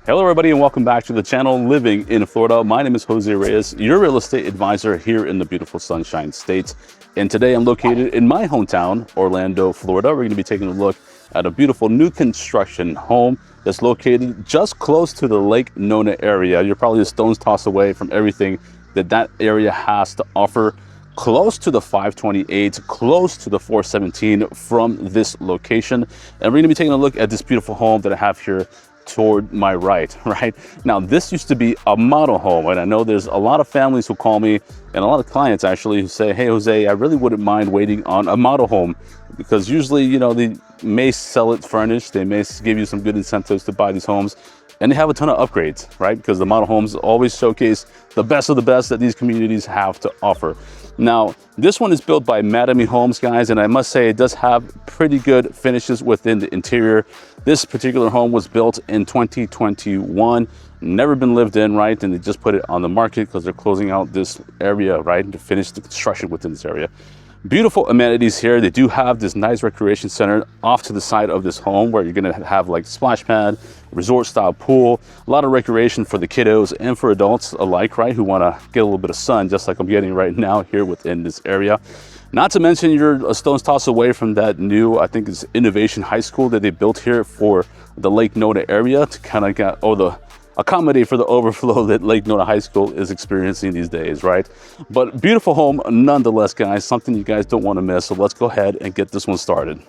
Hello everybody and welcome back to the channel Living in Florida. My name is Jose Reyes, your real estate advisor here in the beautiful Sunshine State. And today I'm located in my hometown, Orlando, Florida. We're going to be taking a look at a beautiful new construction home that's located just close to the Lake Nona area. You're probably a stone's toss away from everything that area has to offer. Close to the 528, close to the 417 from this location. And we're going to be taking a look at this beautiful home that I have here toward my right. Now, this used to be a model home, and I know there's a lot of families who call me and a lot of clients actually who say, hey Jose, I really wouldn't mind waiting on a model home, because usually, you know, they may sell it furnished, they may give you some good incentives to buy these homes, and they have a ton of upgrades, right? Because the model homes always showcase the best of the best that these communities have to offer. Now, this one is built by Madame Homes, guys, and I must say it does have pretty good finishes within the interior. This particular home was built in 2021, never been lived in, right? And they just put it on the market because they're closing out this area, right, to finish the construction within this area. Beautiful amenities here. They do have this nice recreation center off to the side of this home where you're going to have like splash pad, resort style pool, a lot of recreation for the kiddos and for adults alike, right, who want to get a little bit of sun just like I'm getting right now here within this area. Not to mention you're a stone's toss away from that new, I think it's Innovation High School that they built here for the Lake Nona area to kind of get, accommodate for the overflow that Lake Nona High School is experiencing these days, right? But beautiful home nonetheless, guys, something you guys don't want to miss. So let's go ahead and get this one started.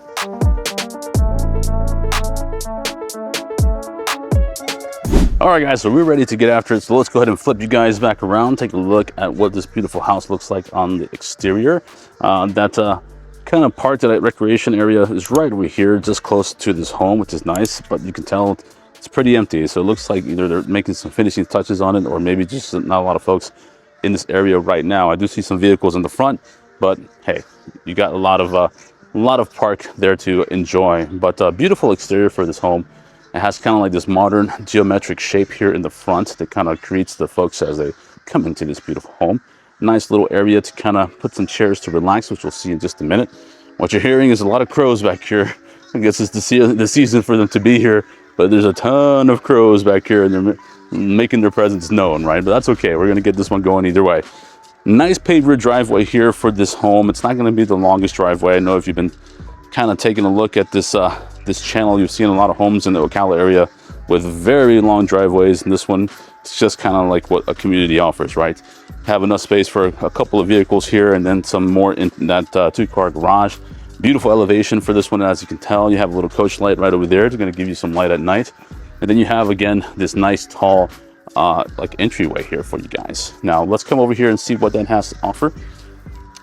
All right, guys, so we're ready to get after it. So let's go ahead and flip you guys back around, take a look at what this beautiful house looks like on the exterior. That kind of part, that recreation area is right over here, just close to this home, which is nice, but you can tell it's pretty empty. So it looks like either they're making some finishing touches on it, or maybe just not a lot of folks in this area right now. I do see some vehicles in the front, but hey, you got a lot of park there to enjoy. But beautiful exterior for this home. It has kind of like this modern geometric shape here in the front that kind of greets the folks as they come into this beautiful home. Nice little area to kind of put some chairs to relax, which we'll see in just a minute. What you're hearing is a lot of crows back here. I guess it's the season for them to be here, but there's a ton of crows back here and they're making their presence known, right? But that's okay. We're going to get this one going either way. Nice paved driveway here for this home. It's not going to be the longest driveway. I know if you've been kind of taking a look at this channel, you've seen a lot of homes in the Ocala area with very long driveways, and this one, it's just kind of like what a community offers, right? Have enough space for a couple of vehicles here and then some more in that two-car garage. Beautiful elevation for this one. As you can tell, you have a little coach light right over there. It's going to give you some light at night. And then you have, again, this nice tall like entryway here for you guys. Now let's come over here and see what that has to offer.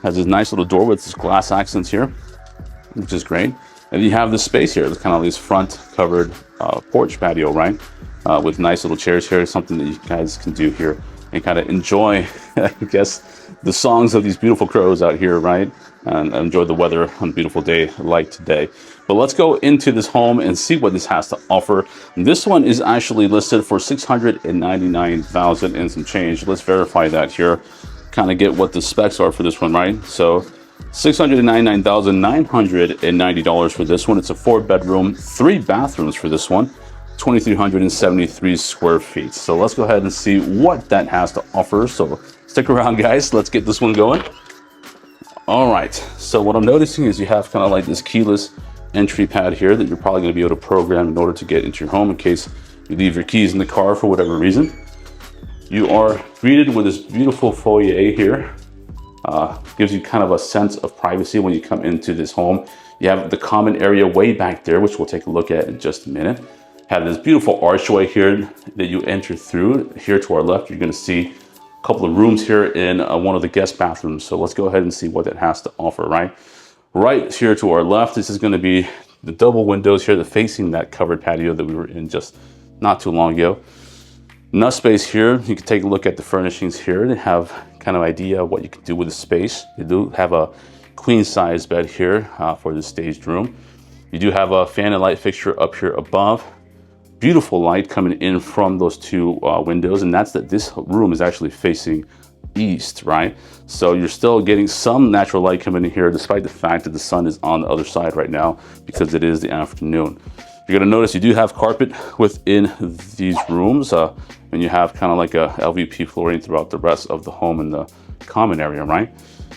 Has this nice little door with this glass accents here, which is great. And you have this space here. It's kind of this front covered porch patio, right? With nice little chairs here, something that you guys can do here and kind of enjoy, I guess, the songs of these beautiful crows out here, right? And enjoy the weather on a beautiful day like today. But let's go into this home and see what this has to offer. This one is actually listed for $699,000 and some change. Let's verify that here, kind of get what the specs are for this one, right? So $699,990 for this one. It's a 4-bedroom, 3 bathrooms for this one, 2,373 square feet. So let's go ahead and see what that has to offer. So stick around, guys. Let's get this one going. All right. So what I'm noticing is you have kind of like this keyless entry pad here that you're probably going to be able to program in order to get into your home in case you leave your keys in the car for whatever reason. You are greeted with this beautiful foyer here. Gives you kind of a sense of privacy when you come into this home. You have the common area way back there, which we'll take a look at in just a minute. Have this beautiful archway here that you enter through. Here to our left, you're going to see a couple of rooms here in one of the guest bathrooms. So let's go ahead and see what that has to offer, right? Right here to our left, this is going to be the double windows here that facing that covered patio that we were in just not too long ago. Enough space here. You can take a look at the furnishings here. They have kind of idea of what you can do with the space. You do have a queen size bed here for the staged room. You do have a fan and light fixture up here above. Beautiful light coming in from those two windows, and that's that this room is actually facing east, right? So you're still getting some natural light coming in here despite the fact that the sun is on the other side right now because it is the afternoon. You're gonna notice you do have carpet within these rooms, and you have kind of like a LVP flooring throughout the rest of the home in the common area, right?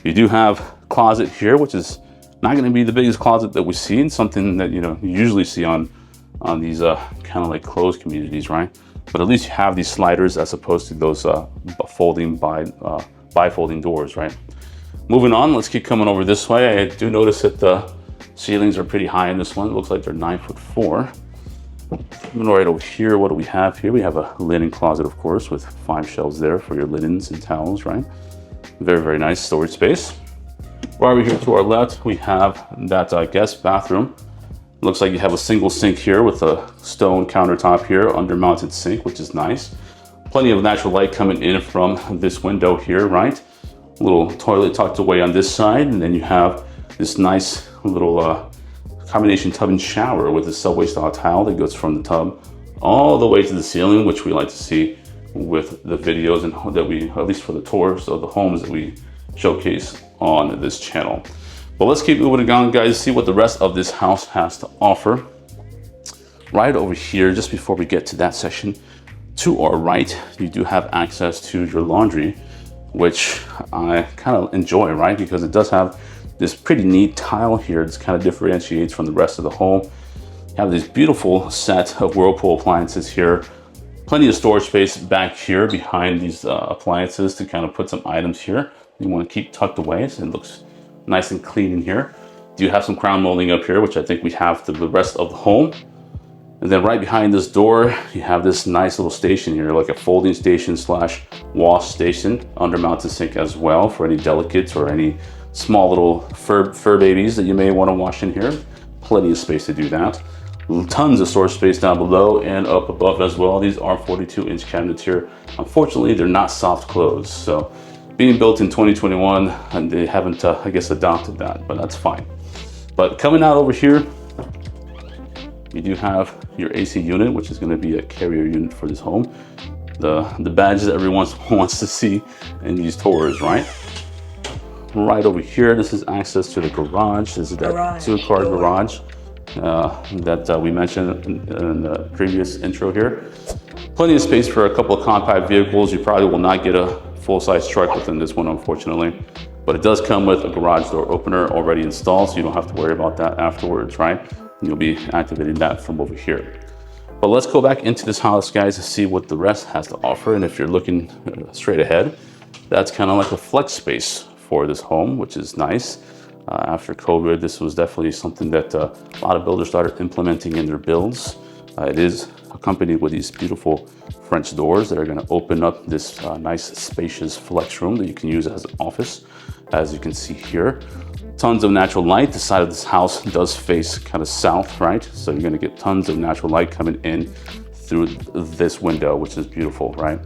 You do have closet here, which is not gonna be the biggest closet that we see, and something that you usually see on these kind of like closed communities, right? But at least you have these sliders as opposed to those folding bifolding doors, right? Moving on, let's keep coming over this way. I do notice that the ceilings are pretty high in this one. It looks like they're 9'4". Moving right over here, what do we have here? We have a linen closet, of course, with 5 shelves there for your linens and towels, right? Very, very nice storage space. Right over here to our left, we have that guest bathroom. Looks like you have a single sink here with a stone countertop here, under-mounted sink, which is nice. Plenty of natural light coming in from this window here, right? A little toilet tucked away on this side, and then you have this nice little combination tub and shower with a subway style tile that goes from the tub all the way to the ceiling, which we like to see with the videos and that we, at least for the tours of the homes that we showcase on this channel. But let's keep moving on, guys, see what the rest of this house has to offer. Right over here, just before we get to that section, to our right, you do have access to your laundry, which I kind of enjoy, right? Because it does have this pretty neat tile here that kind of differentiates from the rest of the home. You have this beautiful set of Whirlpool appliances here. Plenty of storage space back here behind these appliances to kind of put some items here you want to keep tucked away, so it looks nice and clean in here. You have some crown molding up here, which I think we have to the rest of the home. And then right behind this door, you have this nice little station here, like a folding station slash wash station, under-mounted sink as well for any delicates or any small little fur babies that you may want to wash in here. Plenty of space to do that. Tons of storage space down below and up above as well. These are 42-inch cabinets here. Unfortunately, they're not soft close. So being built in 2021, and they haven't, I guess, adopted that, but that's fine. But coming out over here, you do have your AC unit, which is going to be a carrier unit for this home. The badge that everyone wants to see in these tours, right? Right over here, this is access to the garage. This is that 2-car garage that we mentioned in the previous intro here. Plenty of space for a couple of compact vehicles. You probably will not get a full-size truck within this one, unfortunately. But it does come with a garage door opener already installed, so you don't have to worry about that afterwards, right? You'll be activating that from over here. But let's go back into this house, guys, to see what the rest has to offer. And if you're looking straight ahead, that's kind of like a flex space for this home, which is nice. After COVID, this was definitely something that a lot of builders started implementing in their builds. It is accompanied with these beautiful French doors that are going to open up this nice spacious flex room that you can use as an office, as you can see here. Tons of natural light. The side of this house does face kind of south, right? So you're going to get tons of natural light coming in through this window, which is beautiful, right?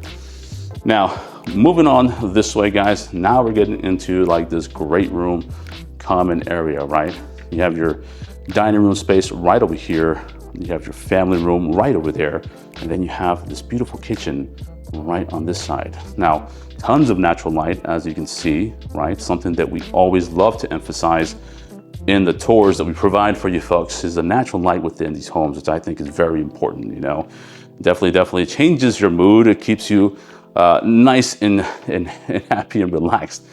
Now, moving on this way, guys, now we're getting into like this great room common area, right? You have your dining room space right over here. You have your family room right over there. And then you have this beautiful kitchen right on this side. Now, tons of natural light, as you can see, right? Something that we always love to emphasize in the tours that we provide for you folks is the natural light within these homes, which I think is very important, you know. Definitely changes your mood. It keeps you nice and happy and relaxed,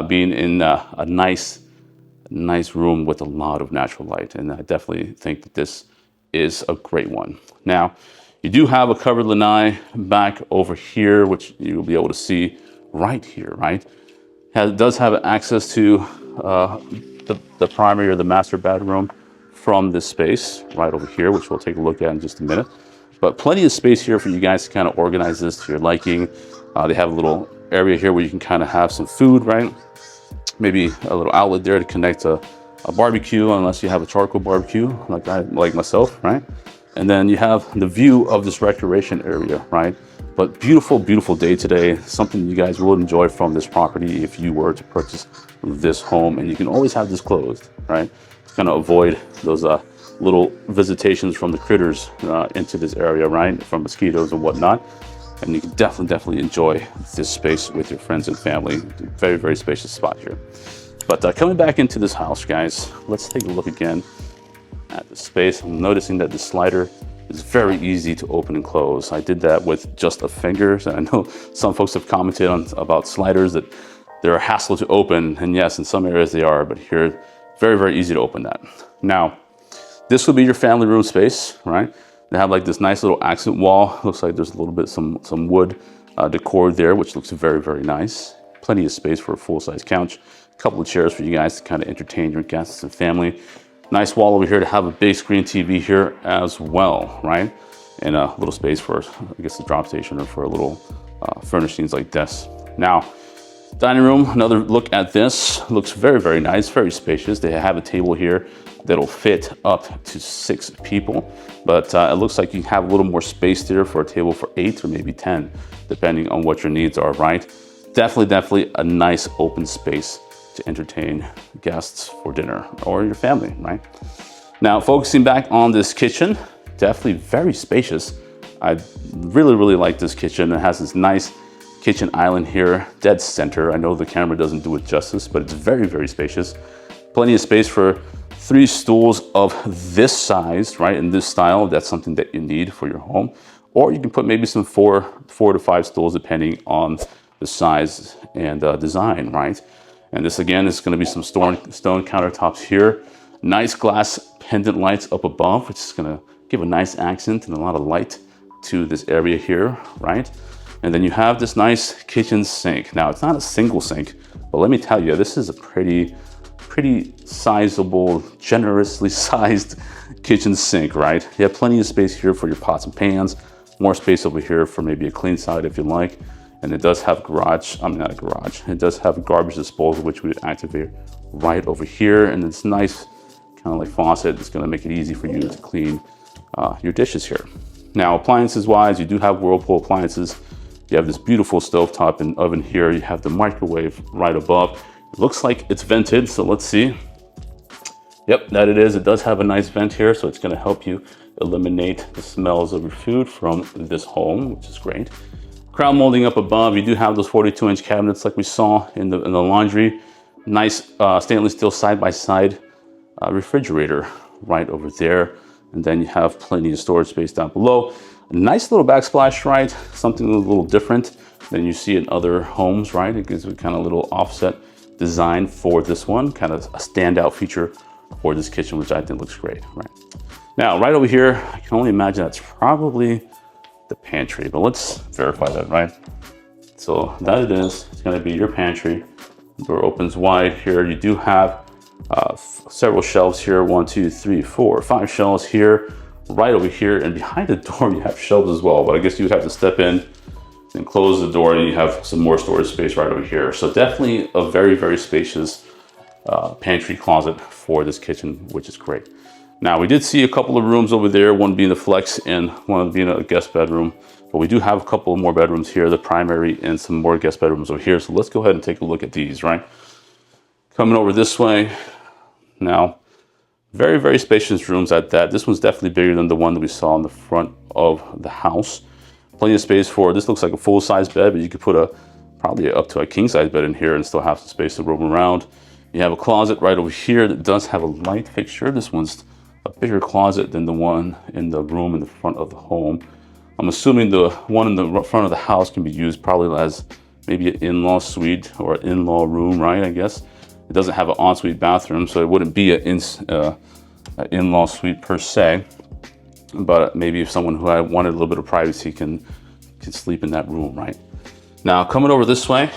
being in a nice room with a lot of natural light. And I definitely think that this is a great one. Now, you do have a covered lanai back over here, which you'll be able to see right here, right? It does have access to the primary or the master bedroom from this space right over here, which we'll take a look at in just a minute. But plenty of space here for you guys to kind of organize this to your liking. They have a little area here where you can kind of have some food, right? Maybe a little outlet there to connect a barbecue, unless you have a charcoal barbecue like myself, right? And then you have the view of this recreation area, right? But beautiful, beautiful day today. Something you guys will enjoy from this property if you were to purchase this home. And you can always have this closed, right? To kind of avoid those little visitations from the critters into this area, right? From mosquitoes and whatnot. And you can definitely enjoy this space with your friends and family. Very, very spacious spot here. But coming back into this house, guys, let's take a look again at the space. I'm noticing that the slider is very easy to open and close. I did that with just a finger. So I know some folks have commented about sliders that they're a hassle to open. And yes, in some areas they are, but here, very, very easy to open that. Now, this would be your family room space, right? They have like this nice little accent wall. Looks like there's a little bit some wood decor there, which looks very, very nice. Plenty of space for a full-size couch. A couple of chairs for you guys to kind of entertain your guests and family. Nice wall over here to have a big screen TV here as well, right? And a little space for, I guess, a drop station or for a little furnishings like this. Now, dining room, another look at this. Looks very, very nice, very spacious. They have a table here that'll fit up to 6 people, but it looks like you have a little more space there for a table for 8 or maybe 10, depending on what your needs are, right? Definitely a nice open space to entertain guests for dinner or your family, right? Now, focusing back on this kitchen, definitely very spacious. I really like this kitchen. It has this nice kitchen island here, dead center. I know the camera doesn't do it justice, but it's very, very spacious. Plenty of space for 3 stools of this size, right? In this style, that's something that you need for your home. Or you can put maybe some 4 to 5 stools depending on the size and design, right? And this again is gonna be some stone countertops here. Nice glass pendant lights up above, which is gonna give a nice accent and a lot of light to this area here, right? And then you have this nice kitchen sink. Now, it's not a single sink, but let me tell you, this is a pretty sizable, generously sized kitchen sink, right? You have plenty of space here for your pots and pans, more space over here for maybe a clean side if you like. And it does have it does have garbage disposal, which we would activate right over here. And it's nice, kind of like faucet. It's gonna make it easy for you to clean your dishes here. Now, appliances wise, you do have Whirlpool appliances. You have this beautiful stovetop and oven here. You have the microwave right above. It looks like it's vented, so let's see. Yep, that it is. It does have a nice vent here, so it's gonna help you eliminate the smells of your food from this home, which is great. Crown molding up above, you do have those 42-inch cabinets like we saw in the laundry. Nice stainless steel side-by-side refrigerator right over there. And then you have plenty of storage space down below. A nice little backsplash, right? Something a little different than you see in other homes, right? It gives a kind of little offset design for this one, kind of a standout feature for this kitchen, which I think looks great, right? Now, right over here, I can only imagine that's probably the pantry, but let's verify that, right? So that it is, it's gonna be your pantry. Door opens wide here. You do have several shelves here, 1, 2, 3, 4, 5 shelves here, right over here, and behind the door you have shelves as well, but I guess you would have to step in and close the door and you have some more storage space right over here. So definitely a very, very spacious pantry closet for this kitchen, which is great. Now, we did see a couple of rooms over there, one being the flex and one being a guest bedroom, but we do have a couple more bedrooms here, the primary and some more guest bedrooms over here. So let's go ahead and take a look at these, right? Coming over this way. Now, very, very spacious rooms at that. This one's definitely bigger than the one that we saw in the front of the house. Plenty of space for, this looks like a full-size bed, but you could put probably up to a king-size bed in here and still have some space to roam around. You have a closet right over here that does have a light fixture. This one's a bigger closet than the one in the room in the front of the home. I'm assuming the one in the front of the house can be used probably as maybe an in-law suite or an in-law room, right, I guess. It doesn't have an ensuite bathroom, so it wouldn't be an in-law suite per se. But maybe if someone who wanted a little bit of privacy can sleep in that room, right? Now, coming over this way,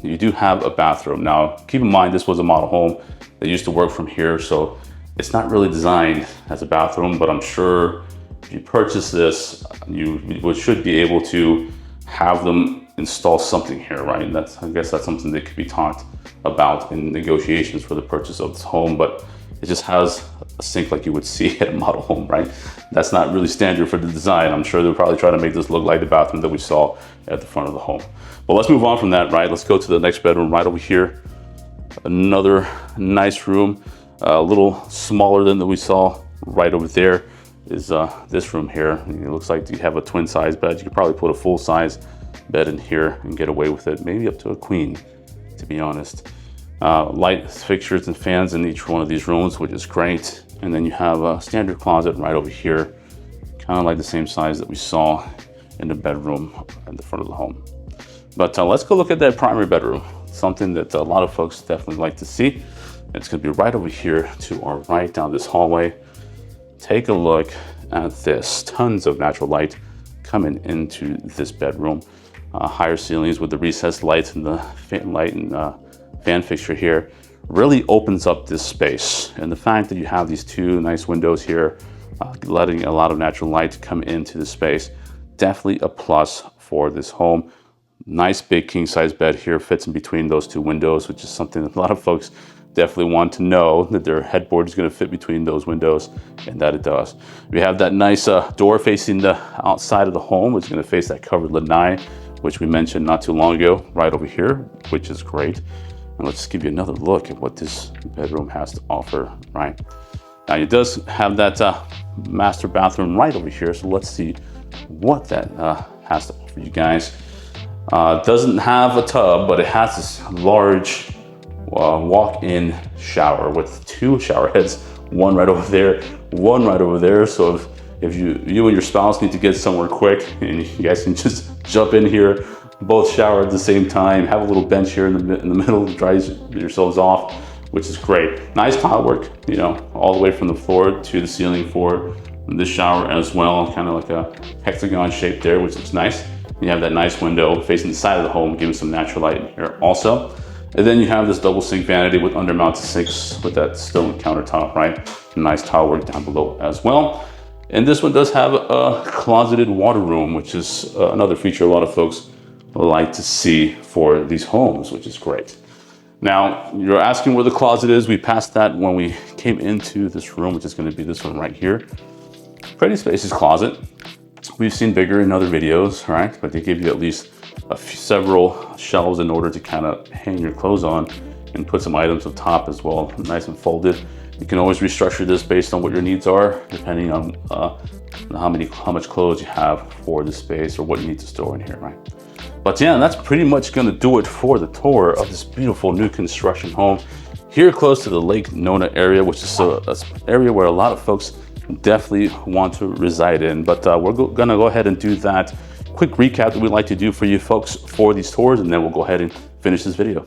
you do have a bathroom. Now, keep in mind, this was a model home that used to work from here, so it's not really designed as a bathroom, but I'm sure if you purchase this, you should be able to have them install something here, right? And I guess that's something that could be talked about in negotiations for the purchase of this home, but it just has a sink like you would see at a model home, right? That's not really standard for the design. I'm sure they'll probably try to make this look like the bathroom that we saw at the front of the home. But let's move on from that, right? Let's go to the next bedroom right over here. Another nice room. A little smaller than that we saw right over there is this room here. It looks like you have a twin size bed. You could probably put a full size bed in here and get away with it, maybe up to a queen, to be honest. Light fixtures and fans in each one of these rooms, which is great. And then you have a standard closet right over here, kind of like the same size that we saw in the bedroom at the front of the home. But let's go look at that primary bedroom, something that a lot of folks definitely like to see. It's gonna be right over here to our right down this hallway. Take a look at this, tons of natural light coming into this bedroom. Higher ceilings with the recessed lights and the fan fixture here really opens up this space. And the fact that you have these two nice windows here, letting a lot of natural light come into the space, definitely a plus for this home. Nice big king size bed here, fits in between those two windows, which is something that a lot of folks definitely want to know, that their headboard is going to fit between those windows, and that it does. We have that nice door facing the outside of the home, which is going to face that covered lanai, which we mentioned not too long ago, right over here, which is great. And let's just give you another look at what this bedroom has to offer, right? Now it does have that master bathroom right over here, so let's see what that has to offer you guys. Doesn't have a tub, but it has this large walk-in shower with two shower heads, one right over there, one right over there. So if you and your spouse need to get somewhere quick, and you guys can just jump in here, both shower at the same time, have a little bench here in the middle to dry yourselves off, which is great. Nice tile work, you know, all the way from the floor to the ceiling for this shower as well, kind of like a hexagon shape there, which looks nice. You have that nice window facing the side of the home, giving some natural light in here also. And then you have this double sink vanity with under-mounted sinks with that stone countertop, right? Nice tile work down below as well. And this one does have a closeted water room, which is another feature a lot of folks like to see for these homes, which is great. Now, you're asking where the closet is. We passed that when we came into this room, which is going to be this one right here. Pretty spacious closet. We've seen bigger in other videos, right? But they give you at least several shelves in order to kind of hang your clothes on and put some items up top as well, nice and folded. You can always restructure this based on what your needs are, depending on how much clothes you have for the space or what you need to store in here, right? But yeah, that's pretty much gonna do it for the tour of this beautiful new construction home here close to the Lake Nona area, which is an area where a lot of folks definitely want to reside in. But we're gonna go ahead and do that quick recap that we'd like to do for you folks for these tours, and then we'll go ahead and finish this video.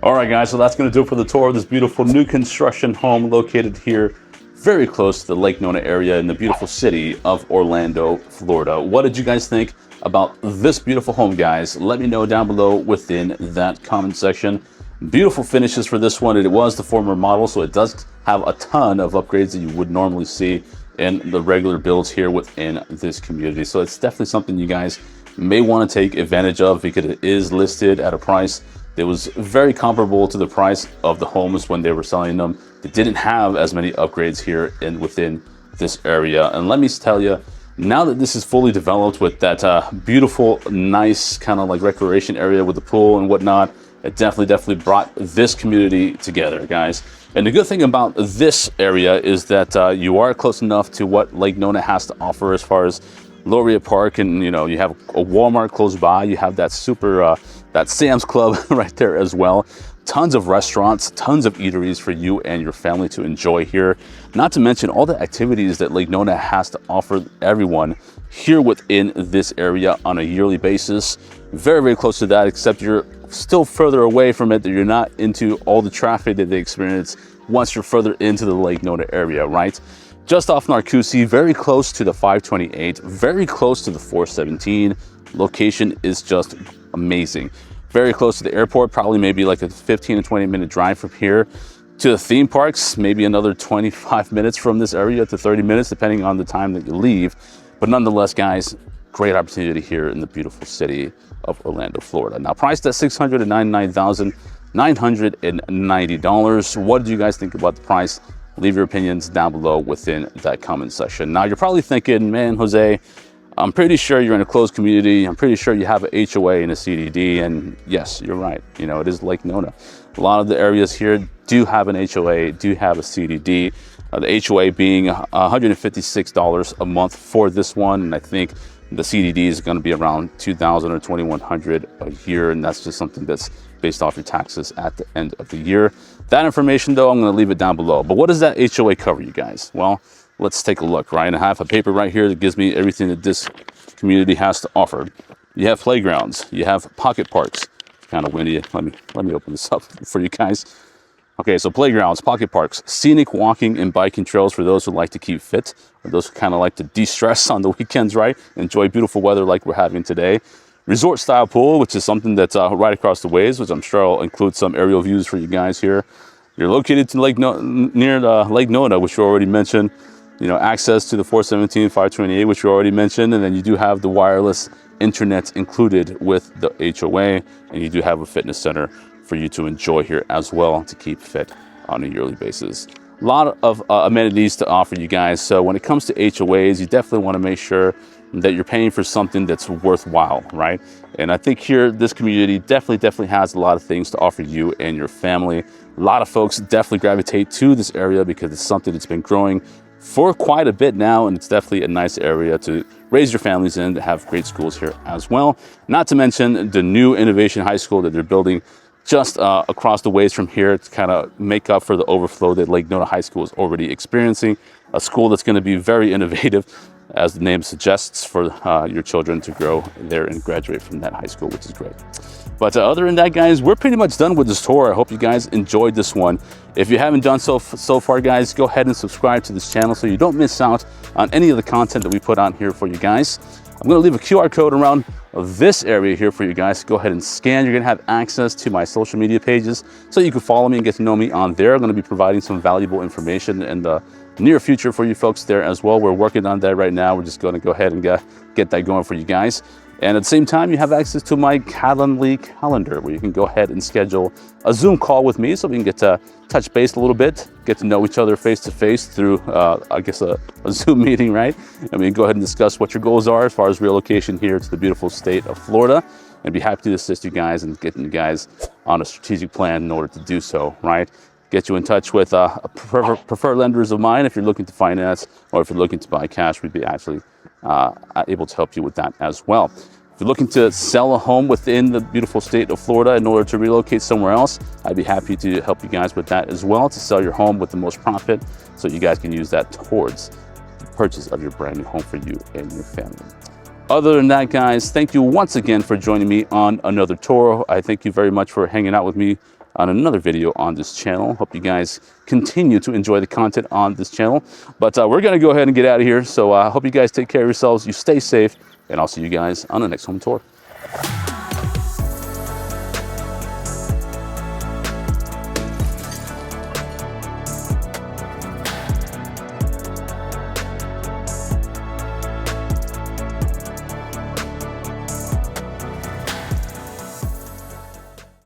All right, guys, so that's going to do it for the tour of this beautiful new construction home located here very close to the Lake Nona area in the beautiful city of Orlando, Florida. What did you guys think about this beautiful home, guys? Let me know down below within that comment section. Beautiful finishes for this one. It was the former model, so it does have a ton of upgrades that you would normally see in the regular builds here within this community. So it's definitely something you guys may want to take advantage of because it is listed at a price that was very comparable to the price of the homes when they were selling them. They didn't have as many upgrades here within this area. And let me tell you, now that this is fully developed with that beautiful, nice kind of like recreation area with the pool and whatnot, it definitely brought this community together, guys. And the good thing about this area is that you are close enough to what Lake Nona has to offer as far as Laurier Park, and you know, you have a Walmart close by. You have that that Sam's Club right there as well. Tons of restaurants, tons of eateries for you and your family to enjoy here. Not to mention all the activities that Lake Nona has to offer everyone here within this area on a yearly basis. Very, very close to that, except you're still further away from it, that you're not into all the traffic that they experience once you're further into the Lake Nona area, right? Just off Narcoossee, very close to the 528, very close to the 417. Location is just amazing. Very close to the airport, probably maybe like a 15 to 20 minute drive from here. To the theme parks, maybe another 25 minutes from this area to 30 minutes, depending on the time that you leave. But nonetheless, guys, great opportunity here in the beautiful city of Orlando, Florida. Now priced at $699,990. What do you guys think about the price? Leave your opinions down below within that comment section. Now you're probably thinking, man, Jose, I'm pretty sure you're in a closed community. I'm pretty sure you have an HOA and a CDD. And yes, you're right. You know, it is Lake Nona. A lot of the areas here do have an HOA, do have a CDD. The HOA being $156 a month for this one. And I think the CDD is going to be around $2,000 or $2,100 a year. And that's just something that's based off your taxes at the end of the year. That information, though, I'm going to leave it down below. But what does that HOA cover, you guys? Well, let's take a look, right? I have a paper right here that gives me everything that this community has to offer. You have playgrounds, you have pocket parks. It's kind of windy. Let me open this up for you guys. Okay, so playgrounds, pocket parks, scenic walking and biking trails for those who like to keep fit, or those who kind of like to de-stress on the weekends, right? Enjoy beautiful weather like we're having today. Resort style pool, which is something that's right across the ways, which I'm sure I'll include some aerial views for you guys here. You're located to near Lake Nona, which you already mentioned. You know, access to the 417, 528, which you already mentioned, and then you do have the wireless internet included with the HOA, and you do have a fitness center for you to enjoy here as well to keep fit on a yearly basis. A lot of amenities to offer you guys. So when it comes to HOAs, you definitely want to make sure that you're paying for something that's worthwhile, right? And I think here, this community definitely has a lot of things to offer you and your family. A lot of folks definitely gravitate to this area because it's something that's been growing for quite a bit now, and it's definitely a nice area to raise your families in, to have great schools here as well. Not to mention the new Innovation High School that they're building just across the ways from here to kind of make up for the overflow that Lake Nona High School is already experiencing. A school that's going to be very innovative, as the name suggests, for your children to grow there and graduate from that high school, which is great. But other than that, guys, we're pretty much done with this tour. I hope you guys enjoyed this one. If you haven't done so far, guys, go ahead and subscribe to this channel so you don't miss out on any of the content that we put on here for you guys. I'm going to leave a QR code around this area here for you guys. Go ahead and scan. You're going to have access to my social media pages so you can follow me and get to know me on there. I'm going to be providing some valuable information in the near future for you folks there as well. We're working on that right now. We're just going to go ahead and get that going for you guys. And at the same time, you have access to my Calendly calendar, where you can go ahead and schedule a Zoom call with me so we can get to touch base a little bit, get to know each other face to face through, I guess, a Zoom meeting, right? And we can go ahead and discuss what your goals are as far as relocation here to the beautiful state of Florida, and be happy to assist you guys and getting you guys on a strategic plan in order to do so, right? Get you in touch with preferred lenders of mine if you're looking to finance, or if you're looking to buy cash, we'd be actually able to help you with that as well. If you're looking to sell a home within the beautiful state of Florida in order to relocate somewhere else, I'd be happy to help you guys with that as well, to sell your home with the most profit so you guys can use that towards the purchase of your brand new home for you and your family. Other than that, guys, thank you once again for joining me on another tour. I thank you very much for hanging out with me on another video on this channel. Hope you guys continue to enjoy the content on this channel. But we're going to go ahead and get out of here. So I hope you guys take care of yourselves. You stay safe, and I'll see you guys on the next home tour.